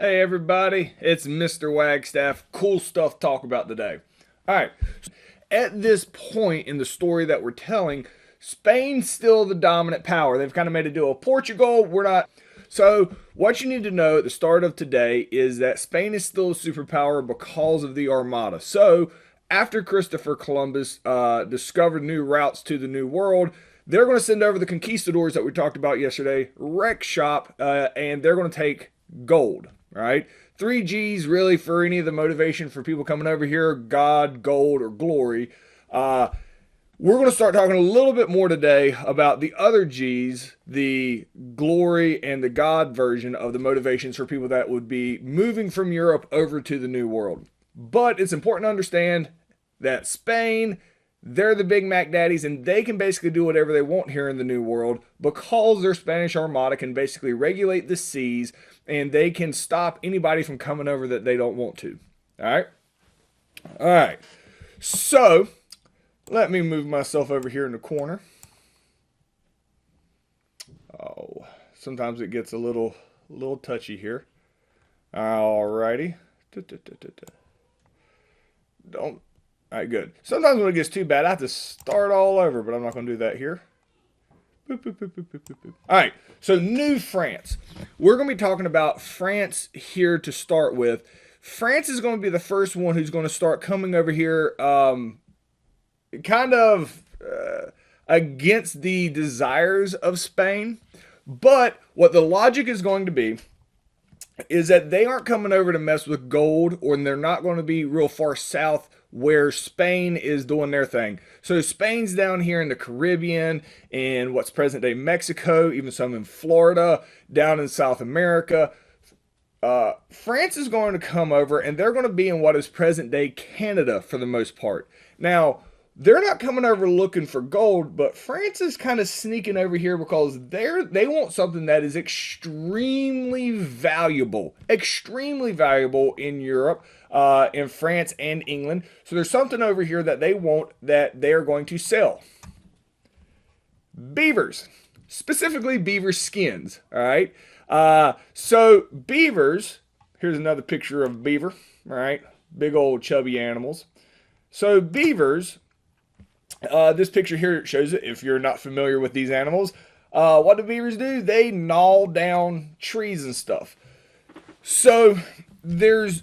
Hey everybody, it's Mr. Wagstaff. Cool stuff to talk about today. Alright, at this point in the story that we're telling, Spain's still the dominant power. They've kind of made a deal with Portugal. We're not. So, what you need to know at the start of today is that Spain is still a superpower because of the Armada. So, after Christopher Columbus discovered new routes to the New World, they're going to send over the conquistadors that we talked about yesterday, wreck shop, and they're going to take gold. Right? Three G's really for any of the motivation for people coming over here: God, gold, or glory. We're going to start talking a little bit more today about the other G's, the glory and the God version of the motivations for people that would be moving from Europe over to the New World. But it's important to understand that Spain, they're the Big Mac daddies, and they can basically do whatever they want here in the New World because their Spanish Armada can basically regulate the seas and they can stop anybody from coming over that they don't want to. All right? All right. So, let me move myself over here in the corner. Oh, sometimes it gets a little touchy here. All righty. Don't. All right, good. Sometimes when it gets too bad, I have to start all over, but I'm not going to do that here. Boop, boop, boop, boop, boop, boop, boop. All right, so New France. We're going to be talking about France here to start with. France is going to be the first one who's going to start coming over here kind of against the desires of Spain. But what the logic is going to be is that they aren't coming over to mess with gold, or they're not going to be real far south where Spain is doing their thing. So Spain's down here in the Caribbean, in what's present day Mexico, even some in Florida, down in South America. France is going to come over and they're going to be in what is present day Canada for the most part. Now, they're not coming over looking for gold, but France is kind of sneaking over here because they want something that is extremely valuable in Europe, in France and England. So there's something over here that they want that they're going to sell. Beavers, specifically beaver skins. All right. So beavers. Here's another picture of a beaver. All right, big old chubby animals. So beavers. This picture here shows it. If you're not familiar with these animals, what do beavers do? They gnaw down trees and stuff. So there's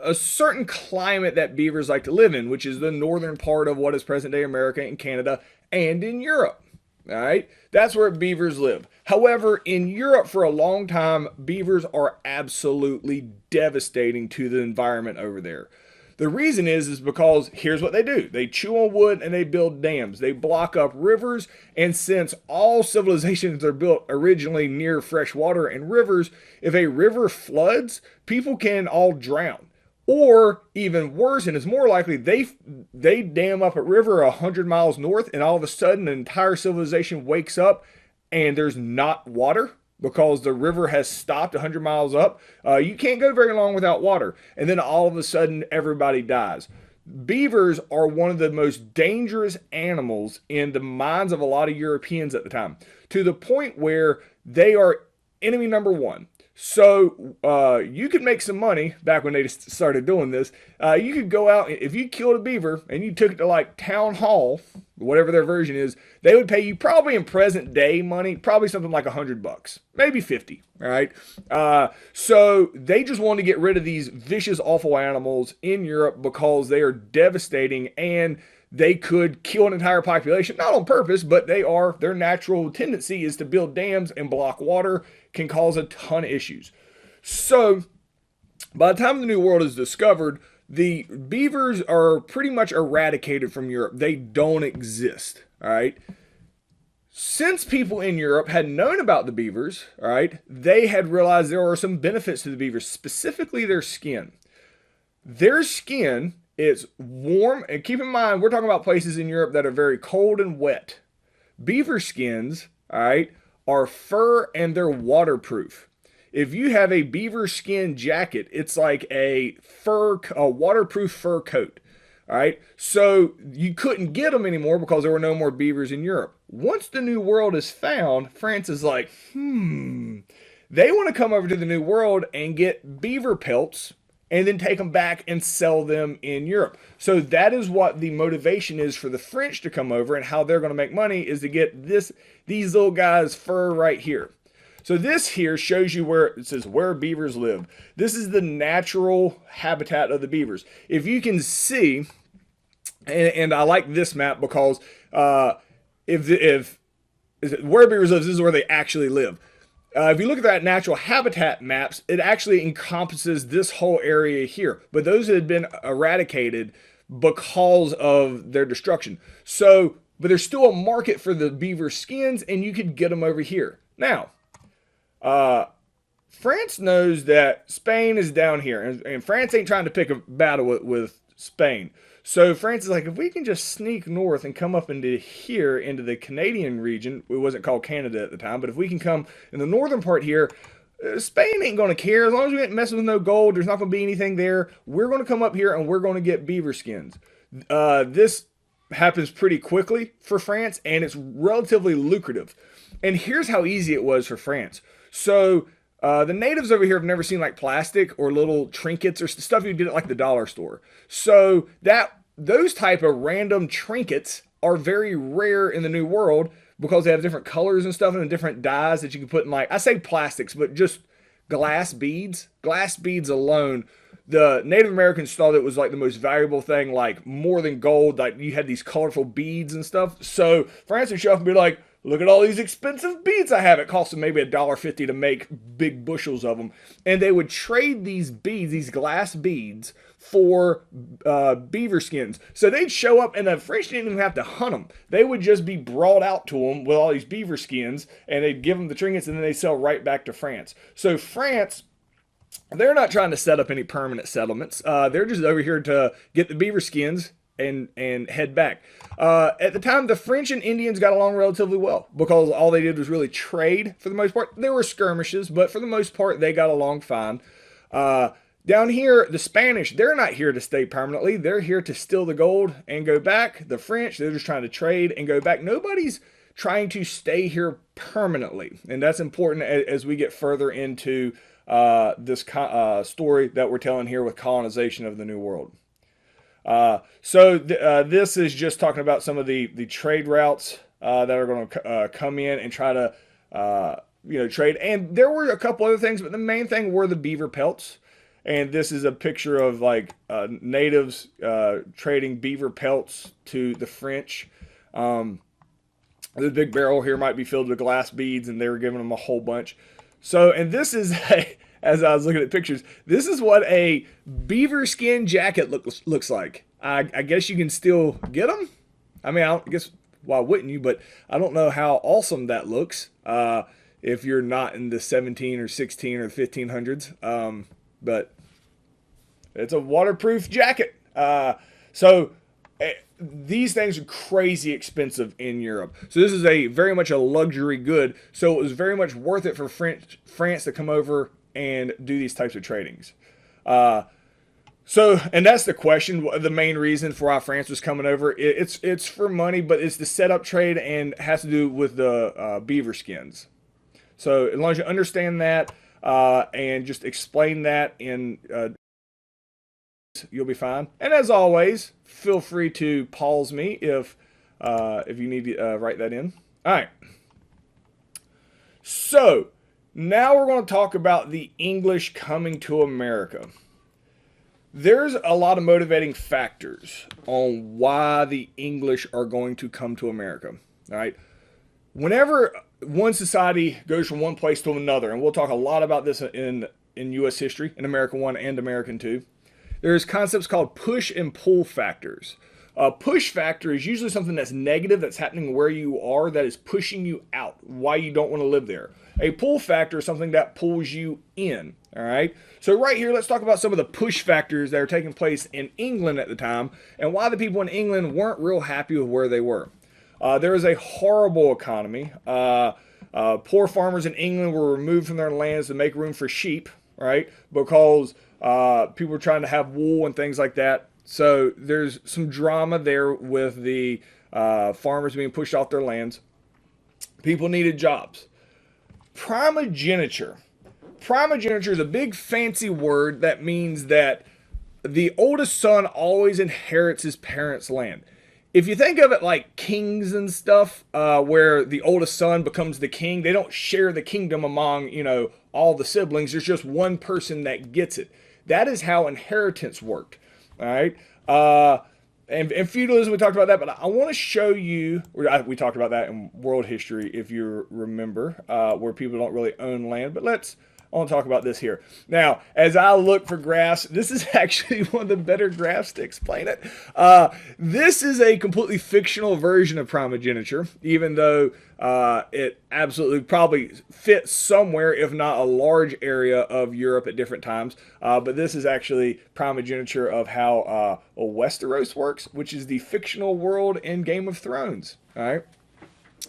a certain climate that beavers like to live in, which is the northern part of what is present day America and Canada and in Europe. All right, that's where beavers live. However, in Europe for a long time, beavers are absolutely devastating to the environment over there. The reason is because here's what they do. They chew on wood and they build dams. They block up rivers, and since all civilizations are built originally near fresh water and rivers, if a river floods, people can all drown. Or even worse, and it's more likely, they dam up a river 100 miles north, and all of a sudden an entire civilization wakes up and there's not water because the river has stopped 100 miles up. You can't go very long without water. And then all of a sudden, everybody dies. Beavers are one of the most dangerous animals in the minds of a lot of Europeans at the time, to the point where they are enemy number one. So you could make some money back when they started doing this. You could go out, if you killed a beaver and you took it to like town hall, whatever their version is, they would pay you probably in present day money, probably something like $100, maybe 50. All right. So they just want to get rid of these vicious, awful animals in Europe because they are devastating and they could kill an entire population, not on purpose, but their natural tendency is to build dams and block water, can cause a ton of issues. So by the time the New World is discovered, the beavers are pretty much eradicated from Europe. They don't exist. All right. Since people in Europe had known about the beavers, all right, they had realized there are some benefits to the beavers, specifically their skin. Their skin is warm, and keep in mind, we're talking about places in Europe that are very cold and wet. Beaver skins, all right, are fur and they're waterproof. If you have a beaver skin jacket, it's like a waterproof fur coat. All right. So you couldn't get them anymore because there were no more beavers in Europe. Once the New World is found, France is like, They want to come over to the New World and get beaver pelts and then take them back and sell them in Europe. So that is what the motivation is for the French to come over, and how they're going to make money is to get these little guys' fur right here. So this here shows you where it says where beavers live. This is the natural habitat of the beavers. If you can see, and I like this map because if where beavers live, this is where they actually live. If you look at that natural habitat maps, it actually encompasses this whole area here. But those had been eradicated because of their destruction. So, but there's still a market for the beaver skins, and you could get them over here. Now, France knows that Spain is down here, and France ain't trying to pick a battle with Spain. So France is like, if we can just sneak north and come up into here, into the Canadian region, it wasn't called Canada at the time, but if we can come in the northern part here, Spain ain't going to care. As long as we ain't messing with no gold, there's not going to be anything there. We're going to come up here and we're going to get beaver skins. This happens pretty quickly for France, and it's relatively lucrative. And here's how easy it was for France. So the natives over here have never seen like plastic or little trinkets or stuff you get at like the dollar store. So those type of random trinkets are very rare in the New World because they have different colors and stuff and different dyes that you can put in, like, I say plastics, but just glass beads. Glass beads alone, the Native Americans thought it was like the most valuable thing, like more than gold. Like you had these colorful beads and stuff. So France would show up and be like, look at all these expensive beads I have. It cost them maybe $1.50 to make big bushels of them. And they would trade these beads, these glass beads, for beaver skins. So they'd show up, and the French didn't even have to hunt them. They would just be brought out to them with all these beaver skins, and they'd give them the trinkets, and then they'd sell right back to France. So France, they're not trying to set up any permanent settlements. They're just over here to get the beaver skins and head back. At the time, the French and Indians got along relatively well because all they did was really trade for the most part. There were skirmishes, but for the most part, they got along fine. Down here, the Spanish, they're not here to stay permanently. They're here to steal the gold and go back. The French, they're just trying to trade and go back. Nobody's trying to stay here permanently. And that's important as we get further into this story that we're telling here with colonization of the New World. This is just talking about some of the trade routes that are going to come in and try to trade. And there were a couple other things, but the main thing were the beaver pelts. And this is a picture of like natives trading beaver pelts to the French. The big barrel here might be filled with glass beads, and they were giving them a whole bunch. So, and this is as I was looking at pictures, this is what a beaver skin jacket looks like. I guess you can still get them. I mean, I guess why wouldn't you? But I don't know how awesome that looks if you're not in the 17 or 16 or 1500s. But it's a waterproof jacket. These things are crazy expensive in Europe. So this is very much a luxury good. So it was very much worth it for France to come over and do these types of tradings. And that's the question. The main reason for why France was coming over, it's for money, but it's the setup trade and has to do with the beaver skins. So as long as you understand that and just explain that in you'll be fine. And as always, feel free to pause me if you need to write that in. All right. So now we're going to talk about the English coming to America. There's a lot of motivating factors on why the English are going to come to America. All right. Whenever one society goes from one place to another, and we'll talk a lot about this in U.S. history, in American 1 and American 2, there's concepts called push and pull factors. A push factor is usually something that's negative, that's happening where you are, that is pushing you out, why you don't want to live there. A pull factor is something that pulls you in, all right? So right here, let's talk about some of the push factors that are taking place in England at the time and why the people in England weren't real happy with where they were. There is a horrible economy. Poor farmers in England were removed from their lands to make room for sheep, right? Because people were trying to have wool and things like that. So there's some drama there with the farmers being pushed off their lands. People needed jobs. Primogeniture. primogeniture is a big fancy word that means that the oldest son always inherits his parents' land. If you think of it like kings and stuff, where the oldest son becomes the king, they don't share the kingdom among, all the siblings. There's just one person that gets it. That is how inheritance worked. All right. And feudalism, we talked about that, but I want to show you, we talked about that in world history, if you remember, where people don't really own land. But I want to talk about this here. Now, as I look for graphs, this is actually one of the better graphs to explain it. This is a completely fictional version of primogeniture, even though it absolutely probably fits somewhere, if not a large area of Europe at different times. But this is actually primogeniture of how Westeros works, which is the fictional world in Game of Thrones. All right.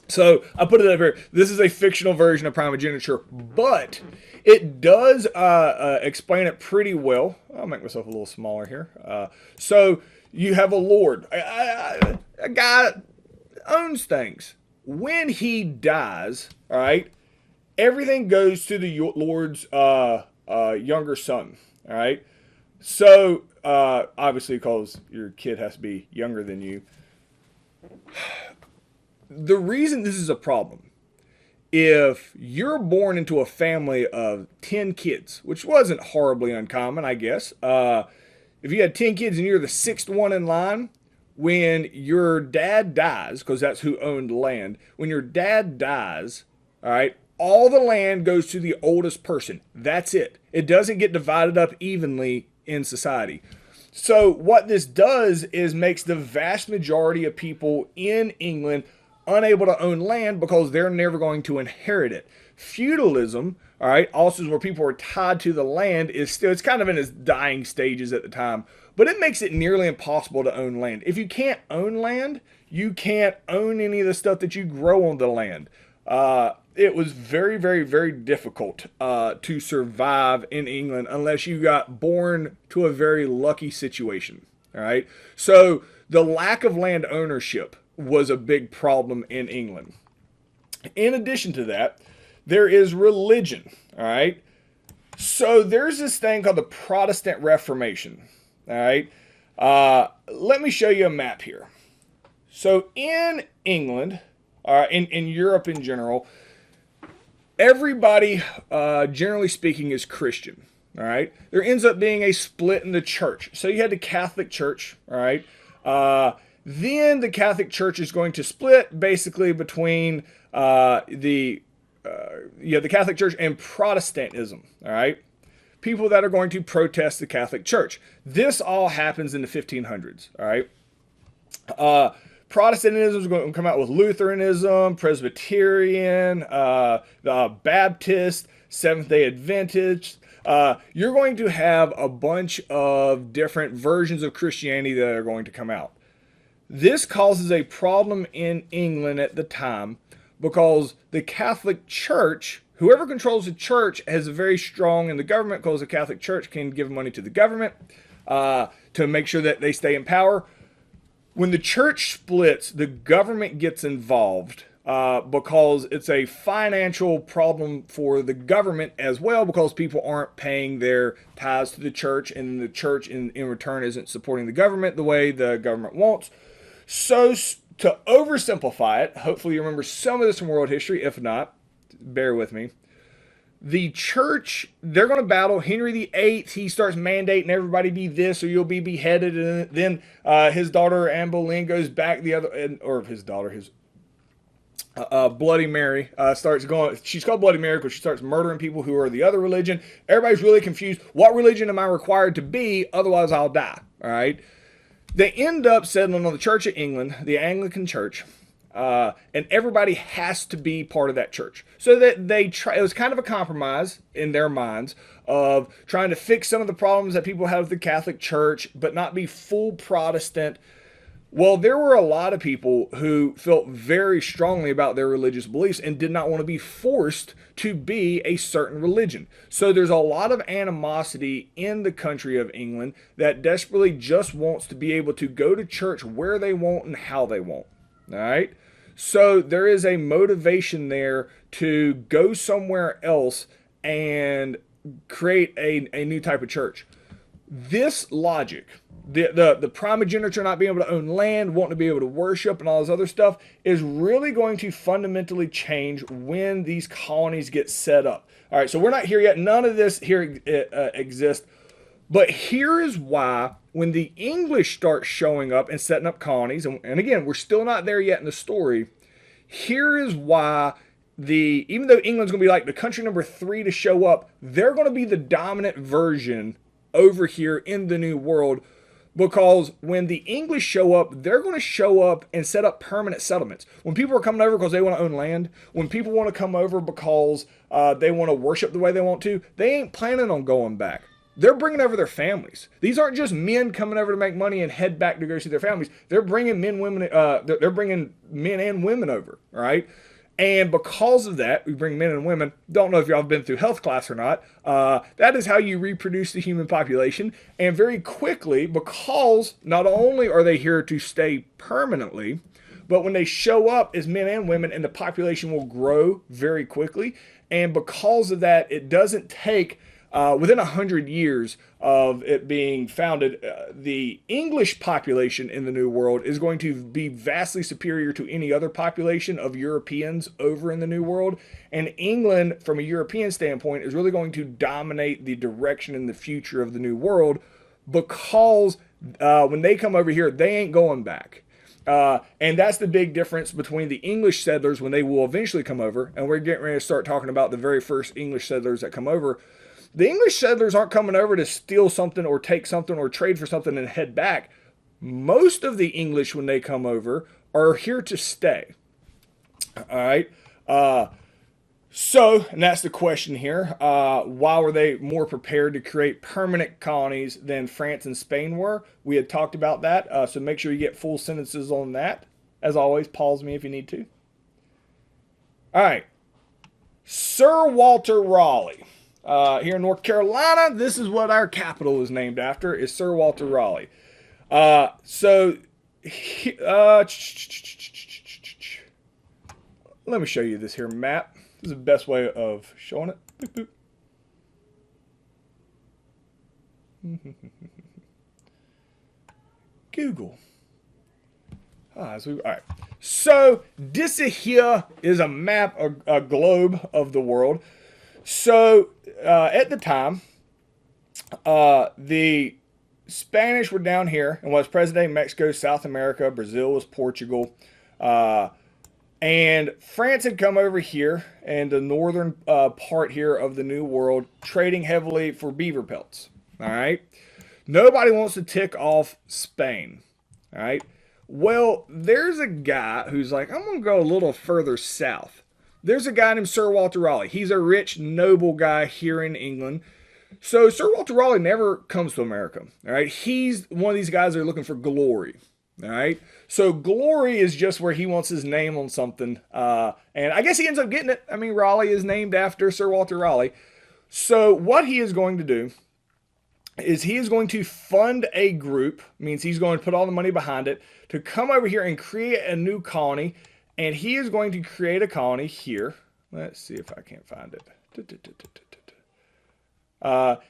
So I put it up here. This is a fictional version of primogeniture, but it does explain it pretty well. I'll make myself a little smaller here. So you have a lord, a guy owns things. When he dies, all right, everything goes to the lord's younger son. All right. So obviously, because your kid has to be younger than you. The reason this is a problem, if you're born into a family of 10 kids, which wasn't horribly uncommon, I guess, if you had 10 kids and you're the sixth one in line, when your dad dies, because that's who owned land, when your dad dies, all right, all the land goes to the oldest person. That's it. It doesn't get divided up evenly in society. So what this does is makes the vast majority of people in England unable to own land because they're never going to inherit it. Feudalism, all right, also is where people are tied to the land, is still, it's kind of in its dying stages at the time, but it makes it nearly impossible to own land. If you can't own land, you can't own any of the stuff that you grow on the land. It was very, very, very difficult to survive in England unless you got born to a very lucky situation, all right? So the lack of land ownership was a big problem in England. In addition to that, there is religion, all right? So there's this thing called the Protestant Reformation, all right? Let me show you a map here. So in England, in Europe in general, everybody, generally speaking, is Christian, all right? There ends up being a split in the church. So you had the Catholic Church, all right? Then the Catholic Church is going to split basically between the Catholic Church and Protestantism, all right? People that are going to protest the Catholic Church. This all happens in the 1500s, all right? Protestantism is going to come out with Lutheranism, Presbyterian, the Baptist, Seventh-day Adventist. You're going to have a bunch of different versions of Christianity that are going to come out. This causes a problem in England at the time because the Catholic Church, whoever controls the church, has a very strong in the government because the Catholic Church can give money to the government to make sure that they stay in power. When the church splits, the government gets involved because it's a financial problem for the government as well because people aren't paying their tithes to the church and the church in return isn't supporting the government the way the government wants. So to oversimplify it, hopefully you remember some of this from world history. If not, bear with me. The church, they're going to battle Henry VIII. He starts mandating everybody be this or you'll be beheaded. And then his daughter Anne Boleyn goes back the other, or his daughter, his Bloody Mary starts going. She's called Bloody Mary because she starts murdering people who are the other religion. Everybody's really confused. What religion am I required to be? Otherwise I'll die. All right. They end up settling on the Church of England, the Anglican Church, and everybody has to be part of that church. So that it was kind of a compromise in their minds of trying to fix some of the problems that people have with the Catholic Church, but not be full Protestant. Well, there were a lot of people who felt very strongly about their religious beliefs and did not want to be forced to be a certain religion. So there's a lot of animosity in the country of England that desperately just wants to be able to go to church where they want and how they want. All right? So there is a motivation there to go somewhere else and create a new type of church. This logic, the primogeniture not being able to own land, wanting to be able to worship and all this other stuff, is really going to fundamentally change when these colonies get set up. All right, so we're not here yet. None of this here exists. But here is why when the English start showing up and setting up colonies, and again, we're still not there yet in the story, here is why even though England's going to be like the country number 3 to show up, they're going to be the dominant version over here in the New World, because when the English show up, they're going to show up and set up permanent settlements. When people are coming over because they want to own land, when people want to come over because they want to worship the way they want to, they ain't planning on going back. They're bringing over their families. These aren't just men coming over to make money and head back to go see their families. They're bringing they're bringing men and women over, all right? And because of that, we bring men and women. Don't know if y'all have been through health class or not. That is how you reproduce the human population. And very quickly, because not only are they here to stay permanently, but when they show up as men and women, and the population will grow very quickly. And because of that, it doesn't take within 100 years of it being founded, the English population in the New World is going to be vastly superior to any other population of Europeans over in the New World. And England, from a European standpoint, is really going to dominate the direction and the future of the New World, because when they come over here, they ain't going back. And that's the big difference between the English settlers when they will eventually come over. And we're getting ready to start talking about the very first English settlers that come over. The English settlers aren't coming over to steal something or take something or trade for something and head back. Most of the English, when they come over, are here to stay. All right. And that's the question here. Why were they more prepared to create permanent colonies than France and Spain were? We had talked about that. So make sure you get full sentences on that. As always, pause me if you need to. All right. Sir Walter Raleigh. Here in North Carolina, this is what our capital is named after, is Sir Walter Raleigh. Let me show you this here map. This is the best way of showing it. Boop, boop. Google. All right. So this here is a map, a globe of the world. So at the time, the Spanish were down here and was present-day Mexico, South America. Brazil was Portugal. And France had come over here in the northern part here of the New World, trading heavily for beaver pelts. All right. Nobody wants to tick off Spain. All right. Well, there's a guy who's like, I'm going to go a little further south. There's a guy named Sir Walter Raleigh. He's a rich, noble guy here in England. So Sir Walter Raleigh never comes to America. All right. He's one of these guys that are looking for glory. All right. So glory is just where he wants his name on something. And I guess he ends up getting it. I mean, Raleigh is named after Sir Walter Raleigh. So what he is going to do is he is going to fund a group, means he's going to put all the money behind it, to come over here and create a new colony. And he is going to create a colony here. Let's see if I can't find it.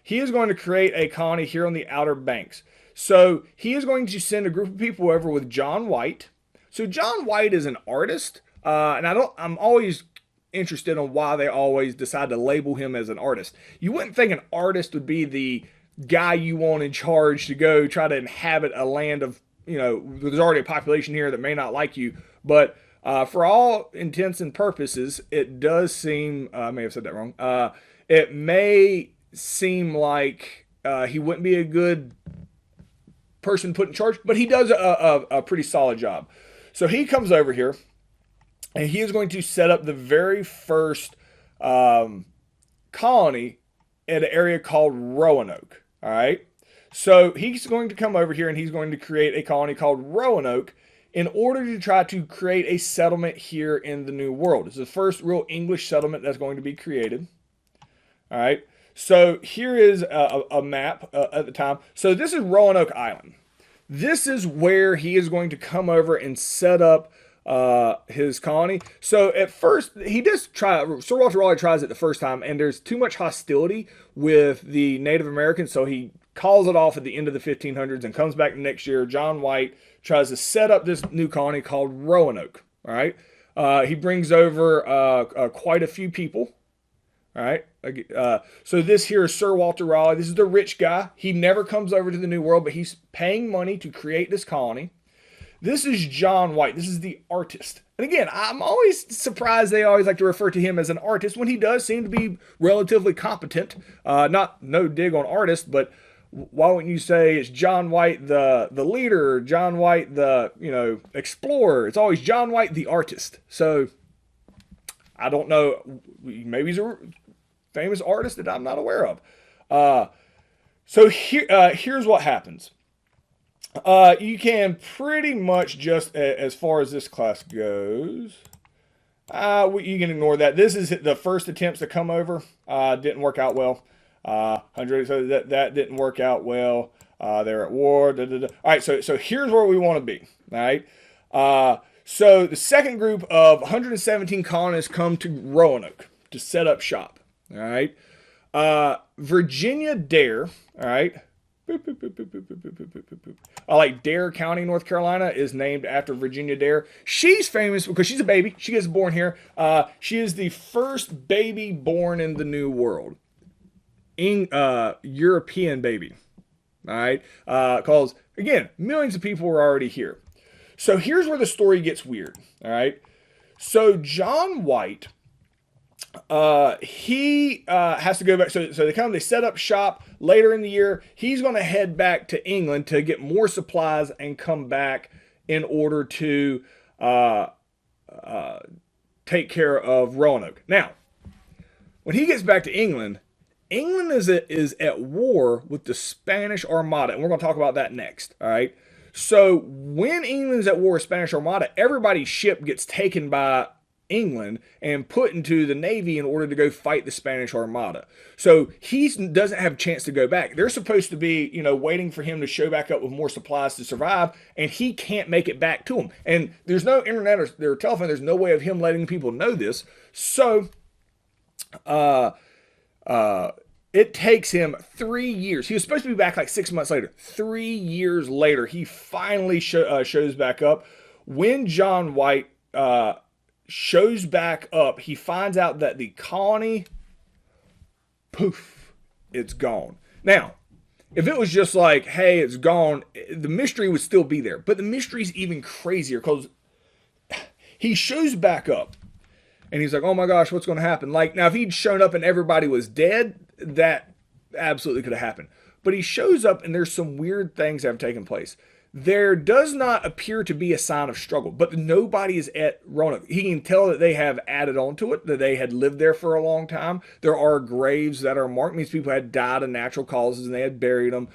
He is going to create a colony here on the Outer Banks. So he is going to send a group of people over with John White. So John White is an artist. And I'm always interested in why they always decide to label him as an artist. You wouldn't think an artist would be the guy you want in charge to go try to inhabit a land of, there's already a population here that may not like you. But for all intents and purposes, it does seem, I may have said that wrong. It may seem like he wouldn't be a good person put in charge, but he does a pretty solid job. So he comes over here and he is going to set up the very first colony in an area called Roanoke. All right. So he's going to come over here and he's going to create a colony called Roanoke in order to try to create a settlement here in the New World. It's the first real English settlement that's going to be created. All right. So here is a map at the time. So this is Roanoke Island. This is where he is going to come over and set up his colony. So at first, he does try. Sir Walter Raleigh tries it the first time, and there's too much hostility with the Native Americans, so he calls it off at the end of the 1500s and comes back the next year. John White tries to set up this new colony called Roanoke. All right, he brings over quite a few people. All right. So this here is Sir Walter Raleigh. This is the rich guy. He never comes over to the New World, but he's paying money to create this colony. This is John White. This is the artist. And again, I'm always surprised they always like to refer to him as an artist when he does seem to be relatively competent. No dig on artist, but why wouldn't you say it's John White the leader, John White the explorer? It's always John White the artist. So I don't know. Maybe he's a famous artist that I'm not aware of. So here's what happens. You can pretty much just, as far as this class goes, you can ignore that. This is the first attempts to come over. Didn't work out well. 100, so that didn't work out well. They're at war. All right, so here's where we want to be. All right. So the second group of 117 colonists come to Roanoke to set up shop. All right. Virginia Dare. All right. Like Dare County, North Carolina, is named after Virginia Dare. She's famous because she's a baby. She gets born here. She is the first baby born in the New World. European baby. All right. Because, again, millions of people were already here. So here's where the story gets weird. All right. So John White, he has to go back. So they set up shop later in the year. He's going to head back to England to get more supplies and come back in order to take care of Roanoke. Now, when he gets back to England, England is at war with the Spanish Armada, and we're going to talk about that next. All right. So when England's at war with Spanish Armada, everybody's ship gets taken by England and put into the Navy in order to go fight the Spanish Armada. So he doesn't have a chance to go back. They're supposed to be, waiting for him to show back up with more supplies to survive, and he can't make it back to them. And there's no internet or telephone. There's no way of him letting people know this. So, it takes him 3 years. He was supposed to be back like 6 months later. 3 years later, he finally shows back up. When John White shows back up, he finds out that the colony, poof, it's gone. Now, if it was just like, hey, it's gone, the mystery would still be there. But the mystery's even crazier because he shows back up. And he's like, oh my gosh, what's going to happen? Like, now, if he'd shown up and everybody was dead, that absolutely could have happened. But he shows up and there's some weird things that have taken place. There does not appear to be a sign of struggle, but nobody is at Roanoke. He can tell that they have added on to it, that they had lived there for a long time. There are graves that are marked. Means people had died of natural causes and they had buried them.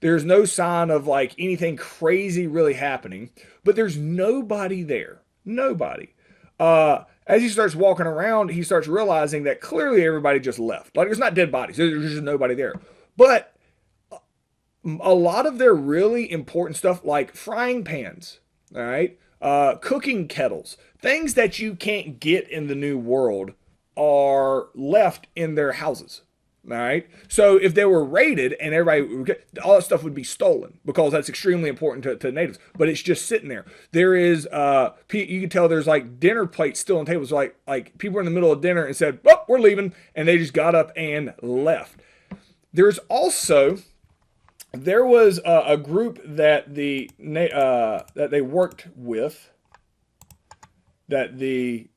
There's no sign of like anything crazy really happening, but there's nobody there. Nobody. As he starts walking around, he starts realizing that clearly everybody just left. Like, there's not dead bodies. There's just nobody there. But a lot of their really important stuff, like frying pans, all right, cooking kettles, things that you can't get in the New World, are left in their houses. All right. So if they were raided and everybody, all that stuff would be stolen because that's extremely important to natives. But it's just sitting there. There is, you can tell there's like dinner plates still on tables. Like people were in the middle of dinner and said, "Well, we're leaving," and they just got up and left. There's also, there was a group that that they worked with, that the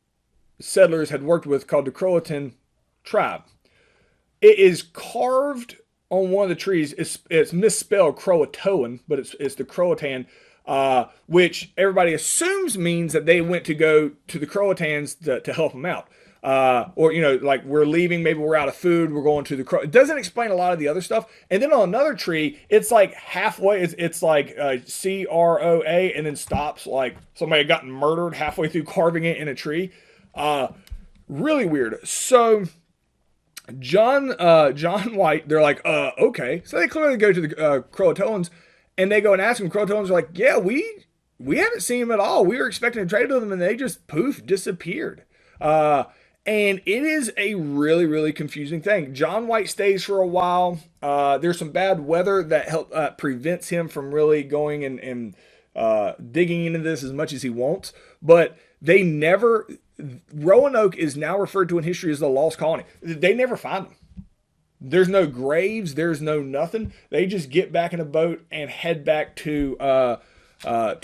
settlers had worked with, called the Croatan tribe. It is carved on one of the trees. It's misspelled Croatoan, but it's the Croatan, which everybody assumes means that they went to go to the Croatans to help them out. Or, like we're leaving, maybe we're out of food, we're going to the Crow. It doesn't explain a lot of the other stuff. And then on another tree, it's like halfway, it's like CROA and then stops, like somebody had gotten murdered halfway through carving it in a tree. Really weird. So John White, they're like, okay. So they clearly go to the Croatoans and they go and ask them. Croatoans are like, yeah, we we haven't seen them at all. We were expecting to trade with them, and they just poof disappeared. And it is a really, really confusing thing. John White stays for a while. There's some bad weather that prevents him from really going and digging into this as much as he wants. But they never. Roanoke is now referred to in history as the lost colony. They never find them. There's no graves. There's no nothing. They just get back in a boat and head back to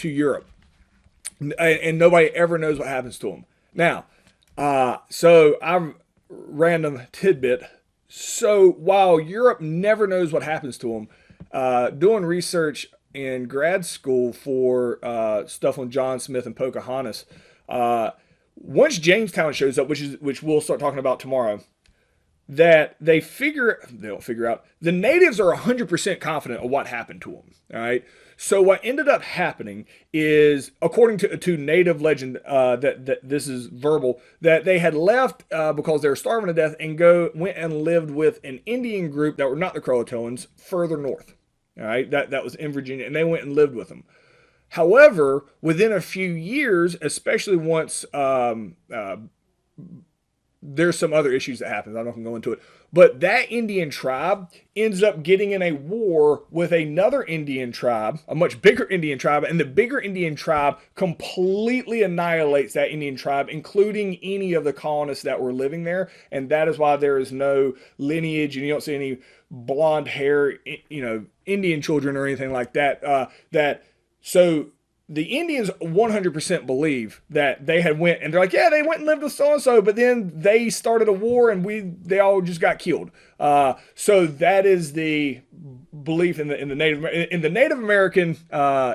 Europe, and nobody ever knows what happens to them. Now, so I'm random tidbit. So while Europe never knows what happens to them, doing research in grad school for stuff on John Smith and Pocahontas, once Jamestown shows up, which we'll start talking about tomorrow, that they don't figure out, the natives are 100% confident of what happened to them. All right. So what ended up happening is, according to native legend, that this is verbal, that they had left because they were starving to death and went and lived with an Indian group that were not the Croatoans further north. All right. That was in Virginia, and they went and lived with them. However, within a few years, especially once there's some other issues that happen. I'm not going to go into it. But that Indian tribe ends up getting in a war with another Indian tribe, a much bigger Indian tribe, and the bigger Indian tribe completely annihilates that Indian tribe, including any of the colonists that were living there. And that is why there is no lineage, and you don't see any blonde hair, Indian children or anything like that. So the Indians 100% believe that they had went, and they're like, yeah, they went and lived with so-and-so, but then they started a war and they all just got killed. So that is the belief in the Native American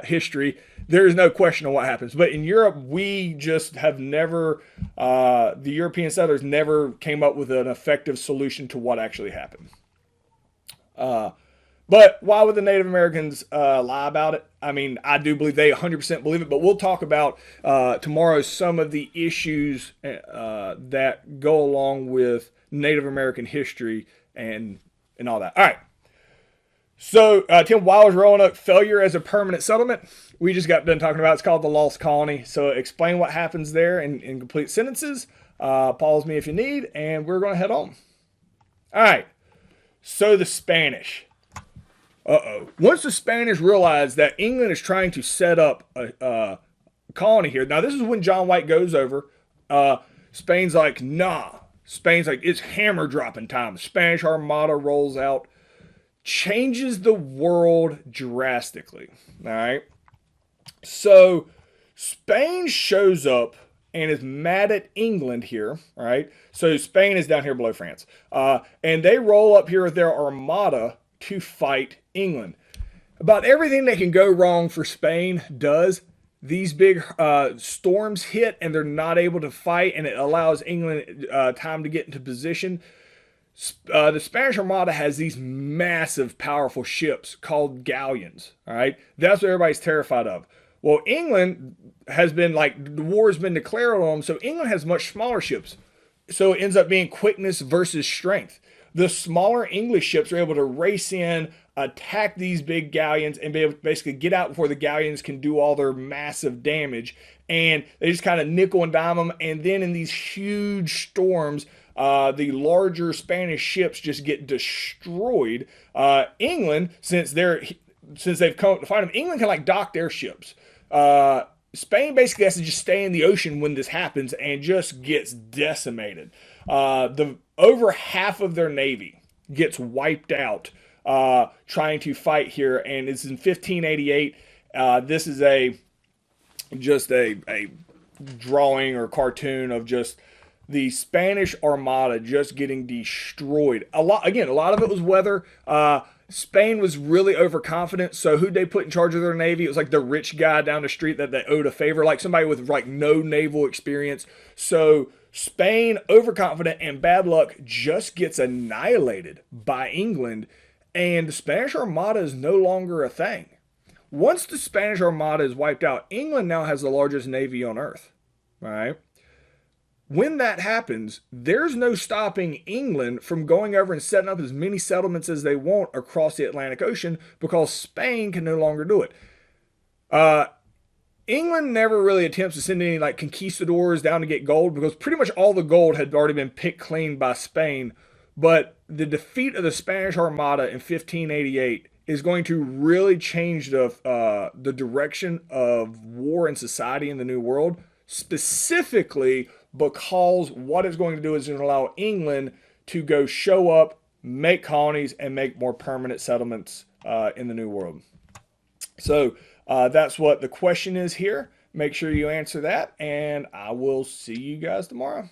history. There is no question on what happens. But in Europe, we just have never, the European settlers never came up with an effective solution to what actually happened. But why would the Native Americans lie about it? I mean, I do believe they 100% believe it, but we'll talk about tomorrow some of the issues that go along with Native American history and all that. All right. So Tim Wilder's Roanoke failure as a permanent settlement. We just got done talking about. It's called the Lost Colony. So explain what happens there in complete sentences. Pause me if you need, and we're going to head on. All right. So the Spanish. Once the Spanish realize that England is trying to set up a colony here. Now, this is when John White goes over. Spain's like, nah. Spain's like, it's hammer dropping time. The Spanish Armada rolls out. Changes the world drastically. All right. So Spain shows up and is mad at England here. All right. So Spain is down here below France. And they roll up here with their Armada to fight England. About everything that can go wrong for Spain does. These big storms hit and they're not able to fight, and it allows England time to get into position. The Spanish Armada has these massive, powerful ships called galleons. All right, that's what everybody's terrified of. Well, England has been the war has been declared on them, so England has much smaller ships. So it ends up being quickness versus strength. The smaller English ships are able to race in, attack these big galleons, and be able to basically get out before the galleons can do all their massive damage. And they just kind of nickel and dime them. And then in these huge storms, the larger Spanish ships just get destroyed. England, since they've come to fight them, England can dock their ships. Spain basically has to just stay in the ocean when this happens and just gets decimated. Over half of their navy gets wiped out trying to fight here, and it's in 1588. This is just a drawing or cartoon of just the Spanish Armada just getting destroyed. A lot of it was weather. Spain was really overconfident, so who'd they put in charge of their navy? It was the rich guy down the street that they owed a favor, somebody with no naval experience. So Spain, overconfident and bad luck, just gets annihilated by England, and the Spanish Armada is no longer a thing. Once the Spanish Armada is wiped out, England now has the largest navy on earth. All right? When that happens, there's no stopping England from going over and setting up as many settlements as they want across the Atlantic Ocean because Spain can no longer do it. England never really attempts to send any like conquistadors down to get gold because pretty much all the gold had already been picked clean by Spain. But the defeat of the Spanish Armada in 1588 is going to really change the direction of war and society in the New World, specifically because what it's going to do is going to allow England to go show up, make colonies, and make more permanent settlements in the New World. So that's what the question is here. Make sure you answer that, and I will see you guys tomorrow.